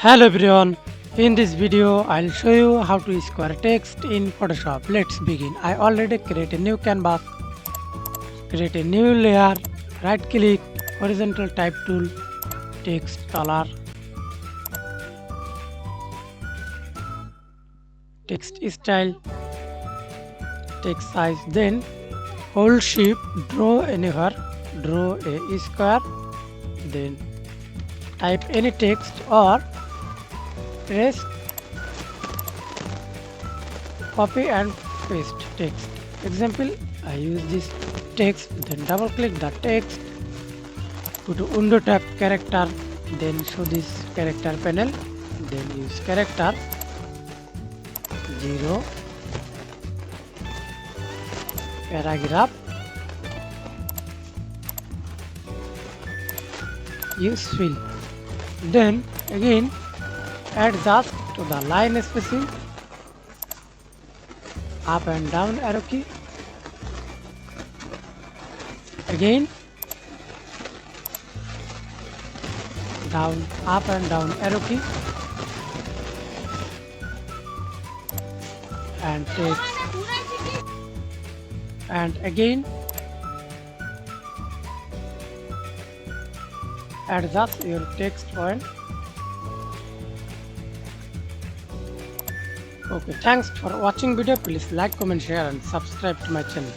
Hello everyone, in this video I'll show you how to square text in Photoshop. Let's begin. I already create a new canvas, create a new layer, right click, horizontal type tool, text color, text style, text size, then hold shift, draw anywhere, draw a square, then type any text or press copy and paste text. Example, I use this text, then double click the text, go to window tab character, then show this character panel, then use character 0 paragraph, use fill, then again adjust to the line spacing, up and down arrow key, again down, up and down arrow key, and text, and again adjust your text point. Okay, thanks for watching video. Please like, comment, share and subscribe to my channel.